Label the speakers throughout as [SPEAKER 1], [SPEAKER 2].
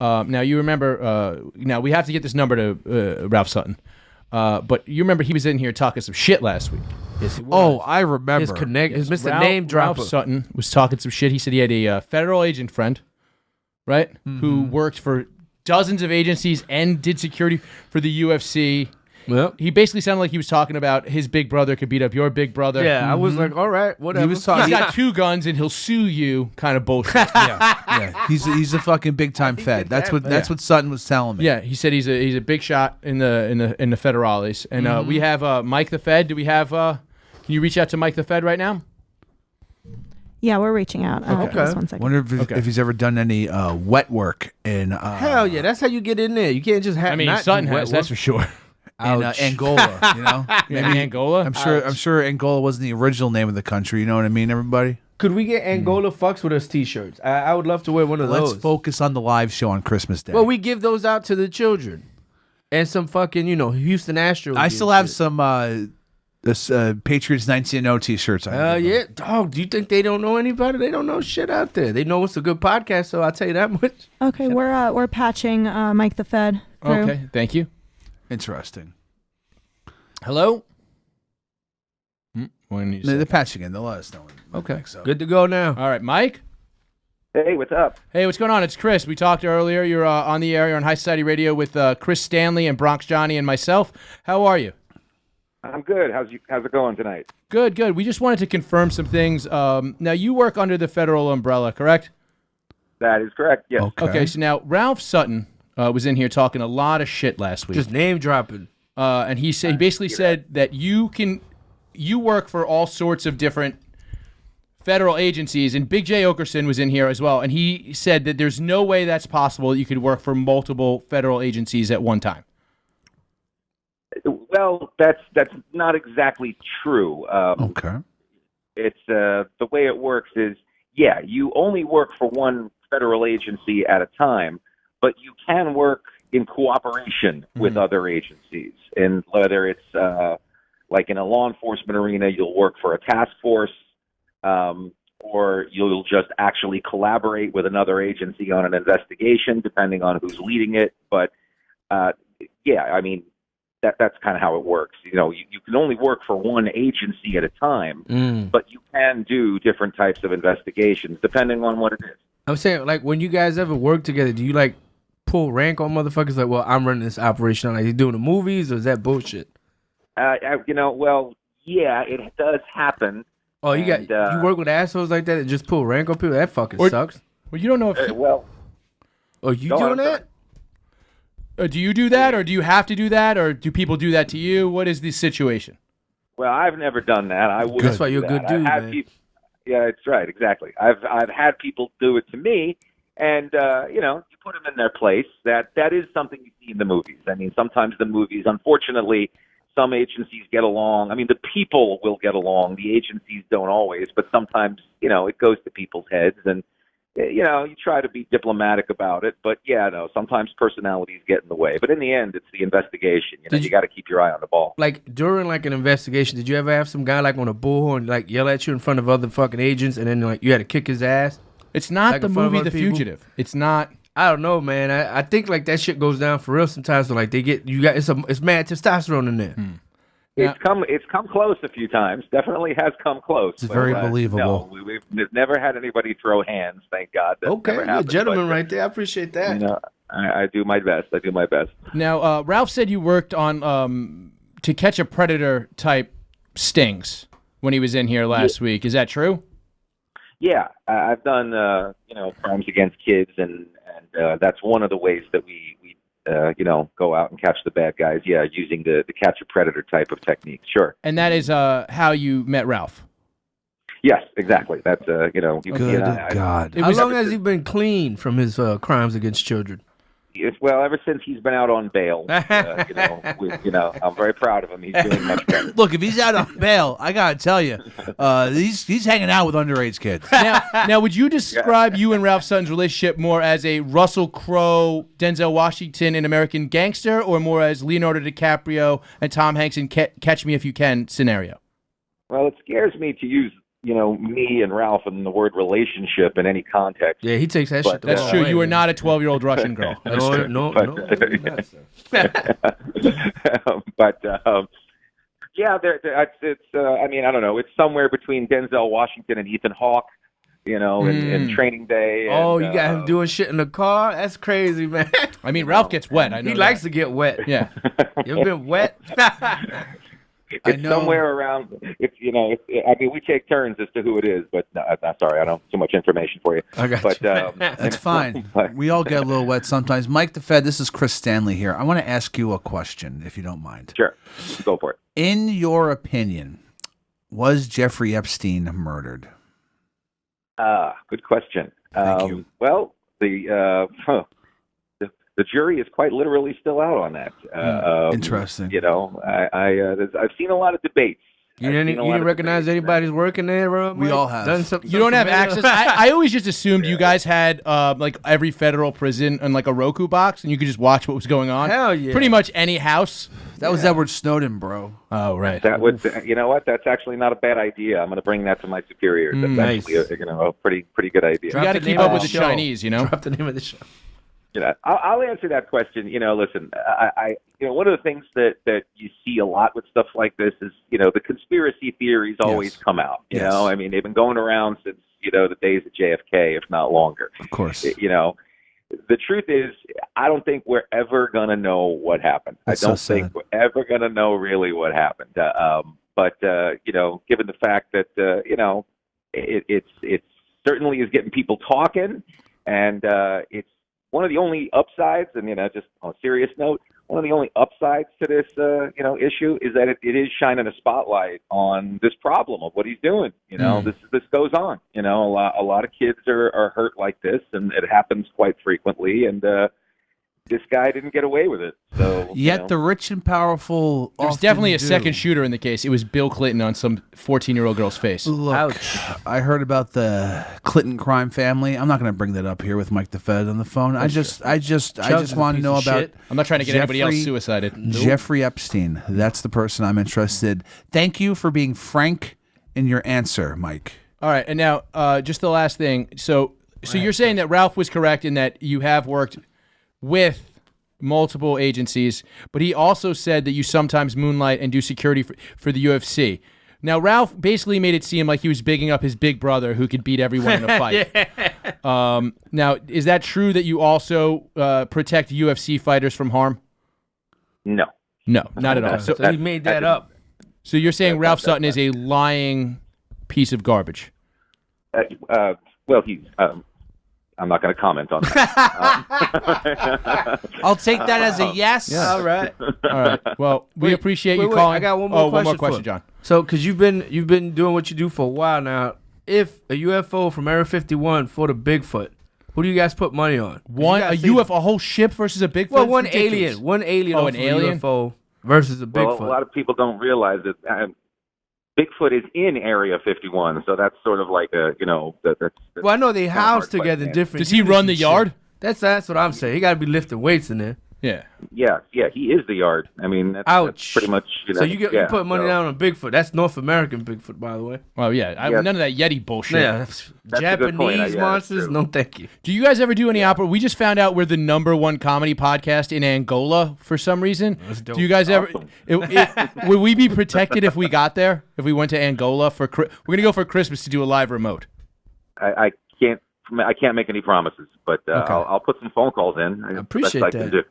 [SPEAKER 1] Now you remember. Now we have to get this number to Ralph Sutton. But you remember he was in here talking some shit last week.
[SPEAKER 2] Yes, he was.
[SPEAKER 3] Oh, I remember.
[SPEAKER 2] His Mr. Name Dropper.
[SPEAKER 1] Ralph Sutton was talking some shit. He said he had a federal agent friend, right, who worked for dozens of agencies and did security for the UFC.
[SPEAKER 2] Well,
[SPEAKER 1] He basically sounded like he was talking about his big brother could beat up your big brother.
[SPEAKER 2] yeah, I was like, all right, whatever.
[SPEAKER 3] He was talking.
[SPEAKER 1] He's got 2 guns and he'll sue you. Kind of bullshit.
[SPEAKER 3] Yeah. He's a fucking big time Fed. That's what Sutton was telling me.
[SPEAKER 1] Yeah, he said he's a big shot in the federales. And we have Mike the Fed. Do we have? Can you reach out to Mike the Fed right now?
[SPEAKER 4] Yeah, we're reaching out.
[SPEAKER 2] Okay.
[SPEAKER 4] Just 1 second.
[SPEAKER 3] Wonder if he's ever done any wet work in.
[SPEAKER 2] Hell yeah, that's how you get in there. You can't just have.
[SPEAKER 1] I mean,
[SPEAKER 2] not
[SPEAKER 1] Sutton
[SPEAKER 2] do wet
[SPEAKER 1] has,
[SPEAKER 2] work.
[SPEAKER 1] that's for sure.
[SPEAKER 3] In Angola, you know.
[SPEAKER 1] Maybe Angola.
[SPEAKER 3] I'm sure Angola wasn't the original name of the country. You know what I mean, everybody.
[SPEAKER 2] Could we get Angola fucks with us T-shirts? I would love to wear one of
[SPEAKER 3] Let's
[SPEAKER 2] those.
[SPEAKER 3] focus on the live show on Christmas Day.
[SPEAKER 2] Well, we give those out to the children, and some fucking Houston Astros.
[SPEAKER 3] I still have some Patriots 19-0 T-shirts.
[SPEAKER 2] Yeah, dog. Do you think they don't know anybody? They don't know shit out there. They know it's a good podcast, so I'll tell you that much.
[SPEAKER 4] Okay, we're patching Mike the Fed through.
[SPEAKER 1] Okay, thank you.
[SPEAKER 3] Interesting.
[SPEAKER 1] Hello.
[SPEAKER 3] They're patching in. They'll let us know.
[SPEAKER 1] Okay.
[SPEAKER 3] So.
[SPEAKER 2] Good to go now.
[SPEAKER 1] All right, Mike.
[SPEAKER 5] Hey, what's up?
[SPEAKER 1] Hey, what's going on? It's Chris. We talked earlier. You're on the air. You're on High Society Radio with Chris Stanley and Bronx Johnny and myself. How are you?
[SPEAKER 5] I'm good. How's it going tonight?
[SPEAKER 1] Good, good. We just wanted to confirm some things. Now, you work under the federal umbrella, correct?
[SPEAKER 5] That is correct. Yes.
[SPEAKER 1] Okay. So now Ralph Sutton was in here talking a lot of shit last week.
[SPEAKER 2] Just name dropping.
[SPEAKER 1] And he basically said that you work for all sorts of different federal agencies, and Big J. Okerson was in here as well, and he said that there's no way that's possible that you could work for multiple federal agencies at one time.
[SPEAKER 5] Well, that's not exactly true.
[SPEAKER 3] Okay.
[SPEAKER 5] It's the way it works is, yeah, you only work for one federal agency at a time, but you can work in cooperation with other agencies. And whether it's like in a law enforcement arena, you'll work for a task force, or you'll just actually collaborate with another agency on an investigation, depending on who's leading it. But yeah, I mean, that's kind of how it works. You can only work for one agency at a time, but you can do different types of investigations depending on what it is.
[SPEAKER 2] I'm saying, like, when you guys ever work together, do you like pull rank on motherfuckers? Like, well, I'm running this operation. Like, you doing the movies, or is that bullshit?
[SPEAKER 5] Well, yeah, it does happen.
[SPEAKER 2] Oh, you work with assholes like that and just pull rank on people? That fucking sucks.
[SPEAKER 1] Well, you don't know if
[SPEAKER 2] Oh, you doing that?
[SPEAKER 1] Do you do that, or do you have to do that, or do people do that to you? What is the situation?
[SPEAKER 5] Well, I've never done that. I would.
[SPEAKER 2] That's why you're a good dude, man.
[SPEAKER 5] Yeah, that's right. Exactly. I've had people do it to me, and you put them in their place. That is something you see in the movies. I mean, sometimes the movies, unfortunately, some agencies get along. I mean, the people will get along. The agencies don't always, but sometimes it goes to people's heads, and you try to be diplomatic about it. But yeah, no, sometimes personalities get in the way. But in the end, it's the investigation. You got to keep your eye on the ball.
[SPEAKER 2] Like, during like an investigation, did you ever have some guy like on a bullhorn like yell at you in front of other fucking agents, and then like you had to kick his ass?
[SPEAKER 1] It's not
[SPEAKER 2] Like
[SPEAKER 1] the
[SPEAKER 2] in front of
[SPEAKER 1] movie
[SPEAKER 2] other
[SPEAKER 1] The
[SPEAKER 2] people?
[SPEAKER 1] Fugitive. It's not.
[SPEAKER 2] I don't know, man. I think like that shit goes down for real sometimes. So like it's mad testosterone in there.
[SPEAKER 5] It's come close a few times. Definitely has come close.
[SPEAKER 3] It's very believable.
[SPEAKER 5] No, we've never had anybody throw hands. Thank God. That's
[SPEAKER 2] Okay,
[SPEAKER 5] never
[SPEAKER 2] you're a
[SPEAKER 5] happened,
[SPEAKER 2] gentleman
[SPEAKER 5] but,
[SPEAKER 2] right there. I appreciate that.
[SPEAKER 5] I do my best.
[SPEAKER 1] Now, Ralph said you worked on To Catch a Predator type stings when he was in here last week. Is that true?
[SPEAKER 5] Yeah, I've done crimes against kids, and that's one of the ways that we go out and catch the bad guys. Yeah, using the catch a predator type of techniques. Sure.
[SPEAKER 1] And that is how you met Ralph.
[SPEAKER 5] Yes, exactly. That's
[SPEAKER 3] Good God.
[SPEAKER 2] How long has he been clean from his crimes against children?
[SPEAKER 5] Well, ever since he's been out on bail, I'm very proud of him. He's doing much better.
[SPEAKER 3] Look, if he's out on bail, I gotta tell you, he's hanging out with underage kids.
[SPEAKER 1] Now, would you describe you and Ralph Sutton's relationship more as a Russell Crowe, Denzel Washington in American Gangster, or more as Leonardo DiCaprio and Tom Hanks in Catch Me If You Can scenario?
[SPEAKER 5] Well, it scares me to use me and Ralph and the word relationship in any context.
[SPEAKER 2] Yeah, he takes that
[SPEAKER 5] But,
[SPEAKER 2] shit. the
[SPEAKER 1] That's
[SPEAKER 2] wrong
[SPEAKER 1] true.
[SPEAKER 2] way,
[SPEAKER 1] You are
[SPEAKER 2] man.
[SPEAKER 1] not a 12-year-old Russian girl. That's
[SPEAKER 2] No,
[SPEAKER 1] true.
[SPEAKER 2] no,
[SPEAKER 5] But-
[SPEAKER 2] no, you're not, sir.
[SPEAKER 5] but yeah, it's I mean, I don't know. It's somewhere between Denzel Washington and Ethan Hawke, in Training Day.
[SPEAKER 2] Oh,
[SPEAKER 5] and,
[SPEAKER 2] you got him doing shit in the car? That's crazy, man.
[SPEAKER 1] I mean, Ralph gets wet. I know
[SPEAKER 2] He likes
[SPEAKER 1] that.
[SPEAKER 2] to get wet.
[SPEAKER 1] Yeah.
[SPEAKER 2] You ever been wet?
[SPEAKER 5] It's somewhere around. I mean, we take turns as to who it is, but no, I'm sorry, I don't have too much information for you.
[SPEAKER 2] I got
[SPEAKER 5] But
[SPEAKER 2] you.
[SPEAKER 3] That's fine.
[SPEAKER 5] But-
[SPEAKER 3] We all get a little wet sometimes. Mike the Fed, this is Chris Stanley here. I want to ask you a question, if you don't mind.
[SPEAKER 5] Sure, go for it.
[SPEAKER 3] In your opinion, was Jeffrey Epstein murdered?
[SPEAKER 5] Good question.
[SPEAKER 3] Thank you.
[SPEAKER 5] Well, the jury is quite literally still out on that.
[SPEAKER 3] Interesting.
[SPEAKER 5] I've seen a lot of debates.
[SPEAKER 2] You didn't recognize anybody's working there, bro?
[SPEAKER 3] We
[SPEAKER 2] Mike?
[SPEAKER 3] all have.
[SPEAKER 2] Done some-
[SPEAKER 1] You don't have
[SPEAKER 2] something
[SPEAKER 1] access. I always just assumed you guys had like every federal prison and like a Roku box, and you could just watch what was going on.
[SPEAKER 2] Hell yeah.
[SPEAKER 1] Pretty much any house.
[SPEAKER 3] That was Edward Snowden, bro.
[SPEAKER 1] Oh right.
[SPEAKER 5] That would, you know what? That's actually not a bad idea. I'm going to bring that to my superiors. That's
[SPEAKER 2] Nice.
[SPEAKER 5] actually a pretty good idea.
[SPEAKER 1] You got to
[SPEAKER 2] the
[SPEAKER 1] keep
[SPEAKER 2] name
[SPEAKER 1] up
[SPEAKER 2] of
[SPEAKER 1] with
[SPEAKER 2] the
[SPEAKER 1] the
[SPEAKER 2] show.
[SPEAKER 1] Chinese, you know.
[SPEAKER 2] Drop the name of the show.
[SPEAKER 5] I'll answer that question. Listen, I one of the things that you see a lot with stuff like this is, the conspiracy theories always
[SPEAKER 3] Yes.
[SPEAKER 5] come out.
[SPEAKER 3] Yes.
[SPEAKER 5] I mean, they've been going around since, the days of JFK, if not longer.
[SPEAKER 3] Of course.
[SPEAKER 5] The truth is, I don't think we're ever going to know what happened.
[SPEAKER 3] That's
[SPEAKER 5] I don't
[SPEAKER 3] so
[SPEAKER 5] think
[SPEAKER 3] sad.
[SPEAKER 5] we're ever going to know really what happened. But given the fact that, it certainly is getting people talking, and it's one of the only upsides, and just on a serious note, one of the only upsides to this issue is that it is shining a spotlight on this problem of what he's doing. This goes on. A lot of kids are hurt like this, and it happens quite frequently. And this guy didn't get away with it. So
[SPEAKER 3] Yet the rich and powerful.
[SPEAKER 1] There was
[SPEAKER 3] often
[SPEAKER 1] definitely a
[SPEAKER 3] do.
[SPEAKER 1] second shooter in the case. It was Bill Clinton on some 14-year-old girl's face.
[SPEAKER 3] Look,
[SPEAKER 2] Ouch.
[SPEAKER 3] I heard about the Clinton crime family. I'm not going to bring that up here with Mike the Fed on the phone. I just
[SPEAKER 2] is
[SPEAKER 3] want
[SPEAKER 2] a
[SPEAKER 3] to know
[SPEAKER 2] piece of
[SPEAKER 3] about
[SPEAKER 2] shit.
[SPEAKER 1] I'm not trying to get anybody else
[SPEAKER 3] Jeffrey-
[SPEAKER 1] suicided.
[SPEAKER 3] Jeffrey Epstein. That's the person I'm interested. Thank you for being frank in your answer, Mike.
[SPEAKER 1] All right, and now just the last thing. So you're saying that Ralph was correct in that you have worked with multiple agencies, but he also said that you sometimes moonlight and do security for the UFC. Now, Ralph basically made it seem like he was bigging up his big brother who could beat everyone in a fight. Now, is that true that you also protect UFC fighters from harm?
[SPEAKER 5] No.
[SPEAKER 1] No, not at all.
[SPEAKER 2] So he made that up.
[SPEAKER 1] So you're saying Ralph Sutton is a lying piece of garbage?
[SPEAKER 5] Well, he's. I'm not going to comment on that.
[SPEAKER 3] I'll take that as a yes.
[SPEAKER 2] All right.
[SPEAKER 1] All right. Well, we
[SPEAKER 2] Wait,
[SPEAKER 1] appreciate you
[SPEAKER 2] wait,
[SPEAKER 1] calling.
[SPEAKER 2] I got one more
[SPEAKER 1] one more
[SPEAKER 2] question
[SPEAKER 1] question,
[SPEAKER 2] for-
[SPEAKER 1] John.
[SPEAKER 2] So, because you've been doing what you do for a while now, if a UFO from Area 51 fought a Bigfoot, who do you guys put money on?
[SPEAKER 1] A whole ship versus a Bigfoot?
[SPEAKER 2] Well,
[SPEAKER 1] That's ridiculous.
[SPEAKER 2] one alien
[SPEAKER 1] Oh,
[SPEAKER 2] off
[SPEAKER 1] an
[SPEAKER 2] of
[SPEAKER 1] alien?
[SPEAKER 2] a UFO versus a
[SPEAKER 5] Well,
[SPEAKER 2] Bigfoot.
[SPEAKER 5] a lot of people don't realize that Bigfoot is in Area 51, so that's sort of like a that's
[SPEAKER 2] Well, I know they
[SPEAKER 5] kinda hard
[SPEAKER 2] house
[SPEAKER 5] to play
[SPEAKER 2] together in
[SPEAKER 5] game.
[SPEAKER 2] different.
[SPEAKER 1] Does he
[SPEAKER 2] units
[SPEAKER 1] run the
[SPEAKER 2] and shit.
[SPEAKER 1] yard?
[SPEAKER 2] That's what I'm saying. He got to be lifting weights in there.
[SPEAKER 1] Yeah.
[SPEAKER 5] Yeah, he is the yard. I mean, that's
[SPEAKER 2] Ouch.
[SPEAKER 5] pretty much.
[SPEAKER 2] So you put money down on Bigfoot. That's North American Bigfoot, by the way.
[SPEAKER 1] Well, yeah.
[SPEAKER 5] Yeah.
[SPEAKER 1] None of that Yeti bullshit.
[SPEAKER 2] Yeah,
[SPEAKER 5] That's a good point.
[SPEAKER 2] Japanese
[SPEAKER 5] Yeah,
[SPEAKER 2] monsters.
[SPEAKER 5] that's true.
[SPEAKER 2] No, thank you.
[SPEAKER 1] Do you guys ever do any opera? We just found out we're the #1 comedy podcast in Angola for some reason.
[SPEAKER 2] That's dope.
[SPEAKER 1] Do you guys ever?
[SPEAKER 5] Awesome.
[SPEAKER 1] Would we be protected if we got there? If we went to Angola for we're gonna go for Christmas to do a live remote.
[SPEAKER 5] I can't make any promises, but
[SPEAKER 1] Okay.
[SPEAKER 5] I'll put some phone calls in. I
[SPEAKER 2] appreciate
[SPEAKER 5] best I can do.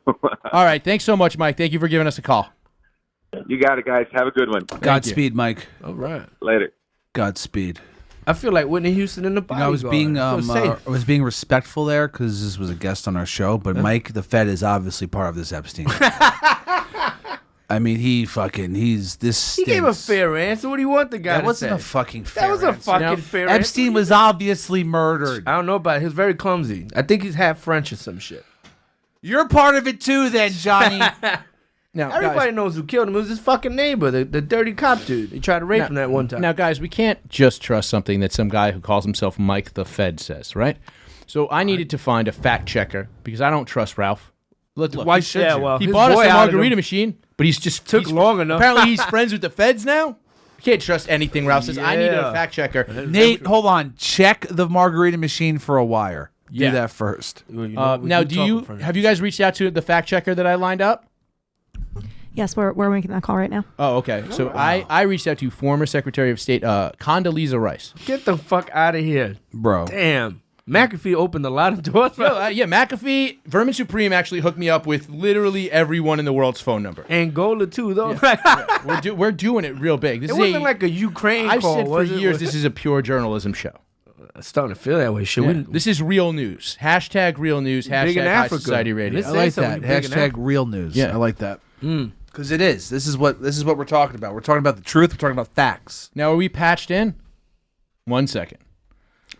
[SPEAKER 1] All right. Thanks so much, Mike. Thank you for giving us a call.
[SPEAKER 5] You got it, guys. Have a good one.
[SPEAKER 3] Godspeed, Mike.
[SPEAKER 2] All right.
[SPEAKER 5] Later.
[SPEAKER 3] Godspeed.
[SPEAKER 2] I feel like Whitney Houston in the bodyguard.
[SPEAKER 3] I was being
[SPEAKER 2] I feel safe.
[SPEAKER 3] I was being respectful there because this was a guest on our show, but Mike the Fed is obviously part of this Epstein. I mean, he's this.
[SPEAKER 2] He gave a
[SPEAKER 3] stinks.
[SPEAKER 2] fair answer. What do you want the guy
[SPEAKER 3] That
[SPEAKER 2] to
[SPEAKER 3] wasn't
[SPEAKER 2] say?
[SPEAKER 3] a fucking fair.
[SPEAKER 2] That was a
[SPEAKER 3] answer.
[SPEAKER 2] fucking
[SPEAKER 1] Now,
[SPEAKER 2] fair
[SPEAKER 3] Epstein
[SPEAKER 2] answer.
[SPEAKER 3] was obviously murdered.
[SPEAKER 2] I don't know about it. He was very clumsy. I think he's half French or some shit.
[SPEAKER 3] You're part of it too, then, Johnny.
[SPEAKER 1] Now,
[SPEAKER 2] Everybody
[SPEAKER 1] guys,
[SPEAKER 2] knows who killed him. It was his fucking neighbor, the dirty cop dude. He tried to rape him that one time.
[SPEAKER 1] now, guys, we can't just trust something that some guy who calls himself Mike the Fed says, right? So I needed to find a fact checker because I don't trust Ralph. Look,
[SPEAKER 3] Why should
[SPEAKER 2] yeah,
[SPEAKER 3] you?
[SPEAKER 2] well,
[SPEAKER 1] he
[SPEAKER 2] his
[SPEAKER 1] bought us
[SPEAKER 2] boy
[SPEAKER 1] a
[SPEAKER 2] outed
[SPEAKER 1] margarita
[SPEAKER 2] him.
[SPEAKER 1] machine, but he's just
[SPEAKER 2] Took
[SPEAKER 1] he's-
[SPEAKER 2] long enough.
[SPEAKER 1] Apparently, he's friends with the feds now. You can't trust anything Ralph says. I need a
[SPEAKER 2] Yeah.
[SPEAKER 1] fact checker.
[SPEAKER 3] Nate, hold on. Check the margarita machine for a wire.
[SPEAKER 1] Yeah.
[SPEAKER 3] Do that first.
[SPEAKER 1] Now, have you guys reached out to the fact checker that I lined up?
[SPEAKER 4] Yes, we're making that call right now.
[SPEAKER 1] Oh, okay. So I reached out to former Secretary of State Condoleezza Rice.
[SPEAKER 2] Get the fuck out of here,
[SPEAKER 3] Bro.
[SPEAKER 2] damn? McAfee opened a lot of doors.
[SPEAKER 1] Yeah, McAfee, Vermin Supreme actually hooked me up with literally everyone in the world's phone number.
[SPEAKER 2] Angola too, though.
[SPEAKER 1] We're doing it real big. This
[SPEAKER 2] It
[SPEAKER 1] is
[SPEAKER 2] wasn't like a Ukraine
[SPEAKER 1] I've
[SPEAKER 2] call.
[SPEAKER 1] said for
[SPEAKER 2] was it?
[SPEAKER 1] years this is a pure journalism show.
[SPEAKER 2] It's starting to feel that way. Should we?
[SPEAKER 1] This is real news. Hashtag real news.
[SPEAKER 2] Big in
[SPEAKER 1] Hashtag High
[SPEAKER 2] Africa.
[SPEAKER 1] Society Radio.
[SPEAKER 2] This-
[SPEAKER 3] I like
[SPEAKER 2] Say
[SPEAKER 3] that.
[SPEAKER 2] something big in
[SPEAKER 3] Hashtag
[SPEAKER 2] Africa.
[SPEAKER 3] real news.
[SPEAKER 1] Yeah.
[SPEAKER 3] I like that. Because it is. This is what we're talking about. We're talking about the truth. We're talking about facts.
[SPEAKER 1] Now, are we patched in? 1 second.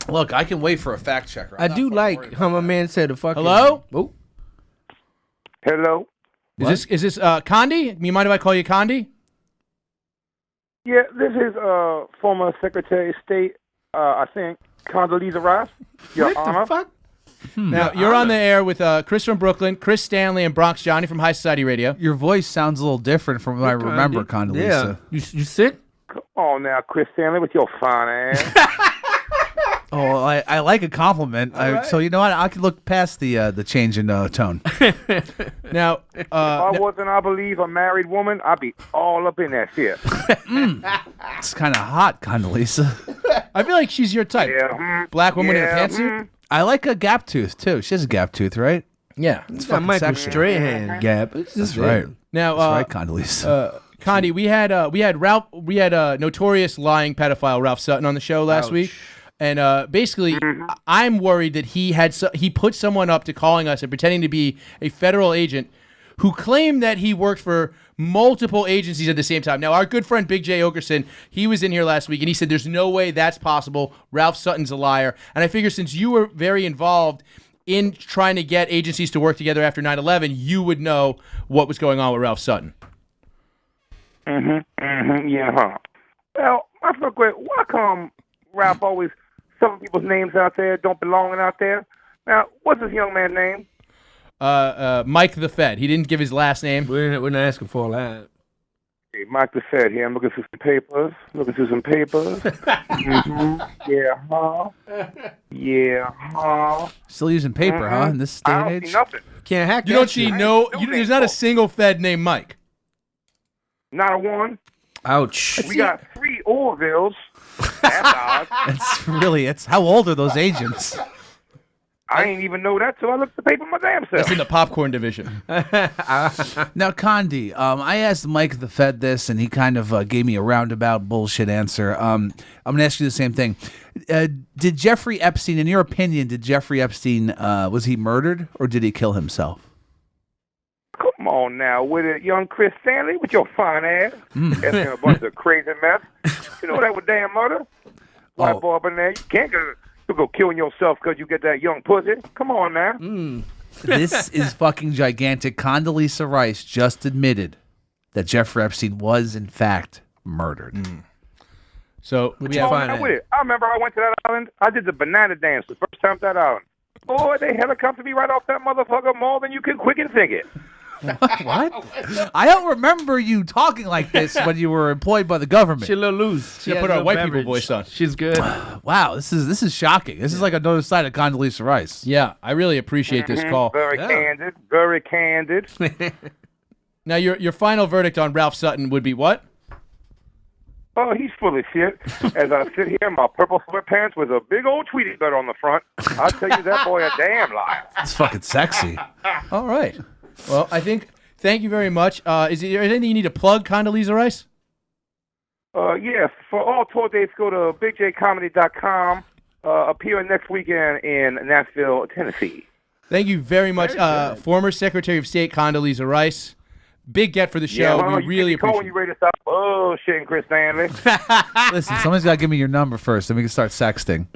[SPEAKER 3] Look, I can wait for a fact checker.
[SPEAKER 2] I do like how my man said the fucking.
[SPEAKER 1] Hello?
[SPEAKER 2] Oh,
[SPEAKER 5] Hello.
[SPEAKER 1] Is this Condi? You mind if I call you Condi?
[SPEAKER 5] Yeah, this is former Secretary of State, I think, Condoleezza Rice. Your
[SPEAKER 2] what
[SPEAKER 5] Honor.
[SPEAKER 2] the fuck?
[SPEAKER 1] Now, you're on the air with Chris from Brooklyn, Chris Stanley, and Bronx Johnny from High Society Radio.
[SPEAKER 3] Your voice sounds a little different from what I remember, Condoleezza.
[SPEAKER 2] Yeah. You sick?
[SPEAKER 5] Come on now, Chris Stanley, with your fine ass.
[SPEAKER 3] Oh, I like a compliment. So you know what? I can look past the change in tone.
[SPEAKER 1] Now,
[SPEAKER 5] If I wasn't, I believe, a married woman, I'd be all up in that shit.
[SPEAKER 3] It's kind of hot, Condoleezza.
[SPEAKER 1] I feel like she's your type.
[SPEAKER 5] Yeah.
[SPEAKER 1] Black woman in a
[SPEAKER 5] Yeah,
[SPEAKER 1] pantsuit?
[SPEAKER 3] I like a gap tooth too. She has a gap tooth, right?
[SPEAKER 1] Yeah.
[SPEAKER 2] It's got
[SPEAKER 3] fucking
[SPEAKER 2] Michael
[SPEAKER 3] sexy.
[SPEAKER 2] Strahan gap. It's just
[SPEAKER 3] Right.
[SPEAKER 1] Now,
[SPEAKER 3] That's right, Condoleezza.
[SPEAKER 1] Condi, we had notorious lying pedophile Ralph Sutton on the show last week, and basically, I'm worried that he put someone up to calling us and pretending to be a federal agent who claimed that he worked for multiple agencies at the same time. Now, our good friend Big J Okerson, he was in here last week, and he said there's no way that's possible. Ralph Sutton's a liar, and I figure since you were very involved in trying to get agencies to work together after 9/11, you would know what was going on with Ralph Sutton.
[SPEAKER 5] Yeah, huh. Well, I forget, why come Ralph always some people's names out there don't belong out there? Now, what's this young man's name?
[SPEAKER 1] Mike the Fed. He didn't give his last name.
[SPEAKER 2] We're not asking for all that.
[SPEAKER 5] Hey, Mike the Fed here. I'm looking through some papers. Yeah, huh? Yeah, huh?
[SPEAKER 3] Still using paper, huh? In this day
[SPEAKER 5] I
[SPEAKER 3] and
[SPEAKER 5] don't see
[SPEAKER 3] age.
[SPEAKER 5] nothing.
[SPEAKER 2] Can't hack
[SPEAKER 1] You
[SPEAKER 2] that
[SPEAKER 1] don't see
[SPEAKER 2] shit.
[SPEAKER 1] there's not a single Fed named Mike.
[SPEAKER 5] Not a one.
[SPEAKER 2] Ouch.
[SPEAKER 5] We got 3 Orvilles. That's odd.
[SPEAKER 3] It's how old are those agents?
[SPEAKER 5] I ain't even know that till I looked at the paper my damn self.
[SPEAKER 1] That's in the popcorn division.
[SPEAKER 3] Now, Condi, I asked Mike the Fed this, and he kind of gave me a roundabout bullshit answer. I'm going to ask you the same thing. Did Jeffrey Epstein, in your opinion, was he murdered or did he kill himself?
[SPEAKER 5] Come on now, with it, young Chris Stanley, with your fine ass. Asking a bunch of crazy mess. You know that was damn murder. White boy up in there, you can't go killing yourself because you get that young pussy. Come on now.
[SPEAKER 3] This is fucking gigantic. Condoleezza Rice just admitted that Jeffrey Epstein was, in fact, murdered.
[SPEAKER 1] So we
[SPEAKER 5] Come
[SPEAKER 1] have
[SPEAKER 5] on now with it. I remember I went to that island. I did the banana dance the first time to that island. Boy, they helicoptered me right off that motherfucker more than you can quick and think it.
[SPEAKER 3] What? I don't remember you talking like this when you were employed by the government.
[SPEAKER 2] She a little loose. She
[SPEAKER 1] put
[SPEAKER 2] has
[SPEAKER 1] our
[SPEAKER 2] no
[SPEAKER 1] white people
[SPEAKER 2] beverage.
[SPEAKER 1] voice on.
[SPEAKER 2] She's good.
[SPEAKER 3] Wow, this is shocking. This is like another side of Condoleezza Rice.
[SPEAKER 1] Yeah, I really appreciate this call.
[SPEAKER 5] Very candid. Very candid.
[SPEAKER 1] Now, your final verdict on Ralph Sutton would be what?
[SPEAKER 5] Oh, he's full of shit. As I sit here in my purple sweatpants with a big old Tweety bird on the front, I'll tell you that boy a damn liar.
[SPEAKER 3] It's fucking sexy.
[SPEAKER 1] All right. Well, thank you very much. Is there anything you need to plug, Condoleezza Rice?
[SPEAKER 5] Yes, for all tour dates, go to bigjcomedy.com. Appearing next weekend in Nashville, Tennessee.
[SPEAKER 1] Thank you very much, former Secretary of State Condoleezza Rice. Big get for the show. We really
[SPEAKER 5] appreciate it. When you ready to stop bullshitting, Chris Stanley.
[SPEAKER 3] Listen, somebody's got to give me your number first, then we can start sexting.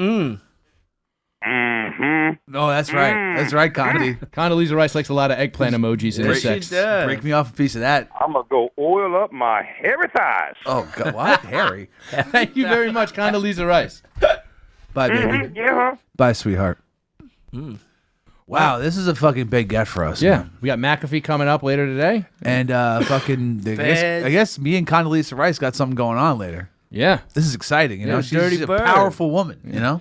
[SPEAKER 3] No, that's right. That's right, Condi.
[SPEAKER 1] Condoleezza Rice likes a lot of eggplant emojis in her sex.
[SPEAKER 3] Break me off a piece of that.
[SPEAKER 5] I'm going to go oil up my hairy thighs.
[SPEAKER 3] Oh, God. What? Harry.
[SPEAKER 1] Thank you very much, Condoleezza Rice.
[SPEAKER 3] Bye, baby.
[SPEAKER 5] Yeah, huh?
[SPEAKER 3] Bye, sweetheart. Wow, this is a fucking big get for us.
[SPEAKER 1] Yeah,
[SPEAKER 3] man.
[SPEAKER 1] we got McAfee coming up later today.
[SPEAKER 3] And fucking, I guess me and Condoleezza Rice got something going on later.
[SPEAKER 1] Yeah.
[SPEAKER 3] This is exciting. You know,
[SPEAKER 2] Yeah,
[SPEAKER 3] she's
[SPEAKER 2] dirty
[SPEAKER 3] a
[SPEAKER 2] bird.
[SPEAKER 3] powerful woman. You know.